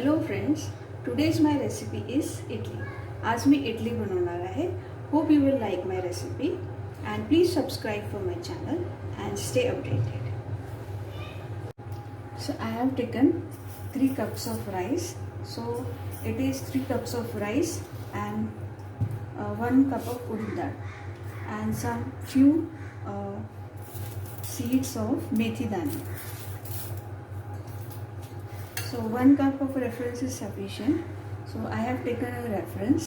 Hello friends, today's my recipe is idli. आज मैं इडली बनवणार आहे. Hope you will like my recipe and please subscribe for my channel and stay updated. So I have taken 3 cups of rice. So it is 3 cups of rice and 1 cup of urad dal and some few seeds of methi dana. So 1 cup of reference is sufficient. So I have taken a reference.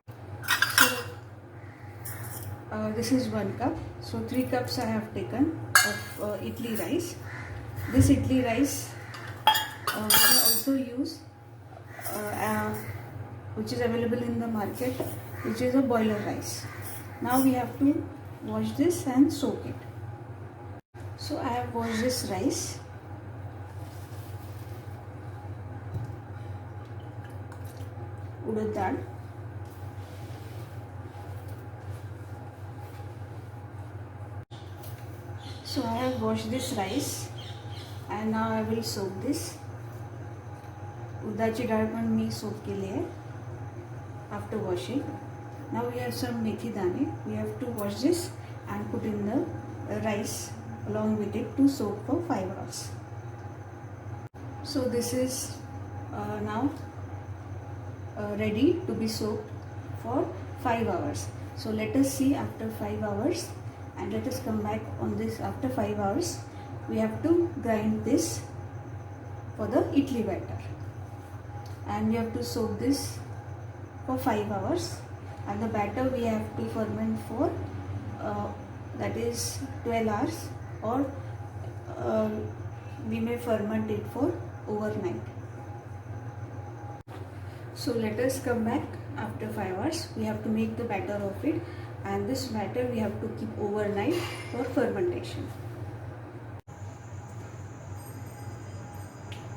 So this is 1 cup. So 3 cups I have taken of idli rice. This idli rice we can also use which is available in the market, which is a boiler rice. Now we have to wash this and soak it. So I have washed this rice. Urad dal. So I have washed this rice and now I will soak this. उडदाची डाळ पण मी सोक केली आहे after washing. Now we have some methi dane. We have to wash this and put in the rice along with it to soak for 5 hours. So this is now ready to be soaked for 5 hours. So let us see after 5 hours and let us come back on this. After 5 hours we have to grind this for the idli batter and we have to soak this for 5 hours and the batter we have to ferment for that is 12 hours or we may ferment it for overnight. So let us come back after 5 hours. We have to make the batter of it and this batter we have to keep overnight for fermentation.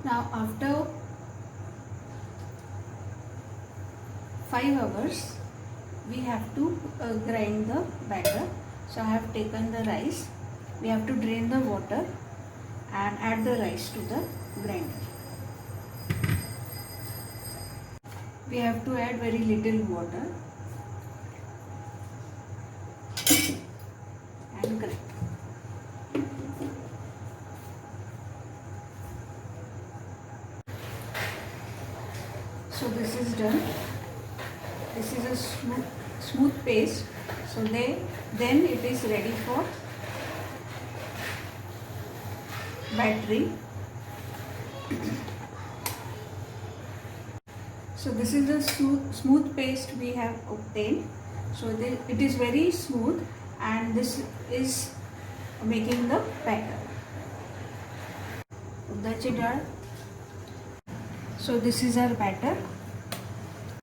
Now after 5 hours we have to grind the batter. So I have taken the rice. We have to drain the water and add the rice to the grinder. We have to add very little water and grind. So this is done. This is a smooth paste. So then it is ready for battering. So this is the smooth paste we have obtained. So it is very smooth and this is making the batter. Urdachi dal. So this is our batter.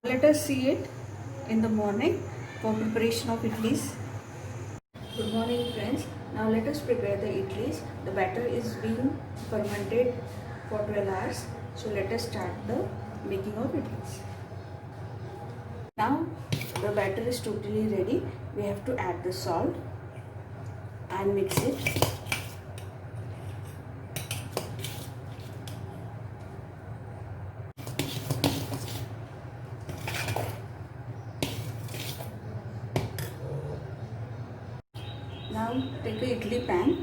Let us see it in the morning for preparation of idlis. Good morning friends. Now let us prepare the idlis. The batter is being fermented for 12 hours. So let us start the making of idlis. Now the batter is totally ready. We have to add the salt and mix it. Now take a idli pan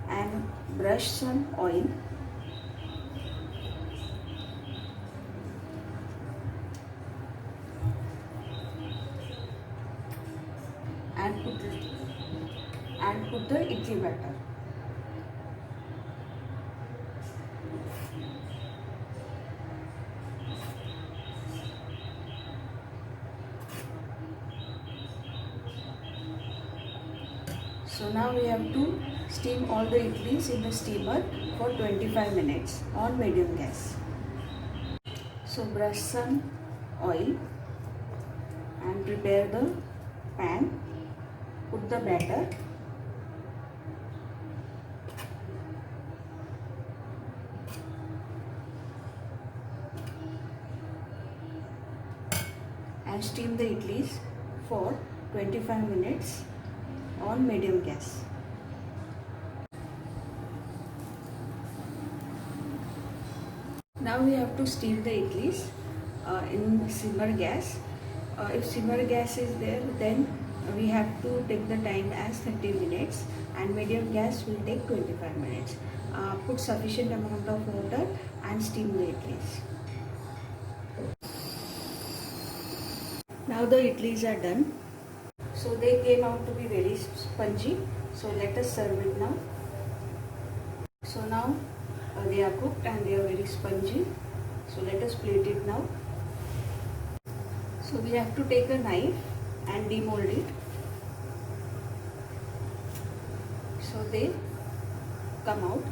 and brush some oil. And put the idli batter. So now we have to steam all the idlis in the steamer for 25 minutes on medium gas. So brush some oil and prepare the pan. Put the batter. And steam the idlis for 25 minutes on medium gas. Now we have to steam the idlis in simmer gas. If simmer gas is there, then we have to take the time as 30 minutes, and medium gas will take 25 minutes. Put sufficient amount of water and steam the idlis. Now the idlis are done. So they came out to be very spongy. So let us serve it now. So now they are cooked and they are very spongy. So let us plate it now. So we have to take a knife and demold it. So they come out.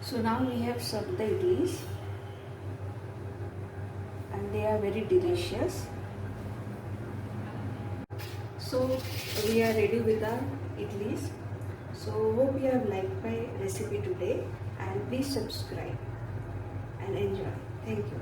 So now we have served the idlis and they are very delicious. So we are ready with our idlis. So hope you have liked my recipe today, and please subscribe and enjoy. Thank you.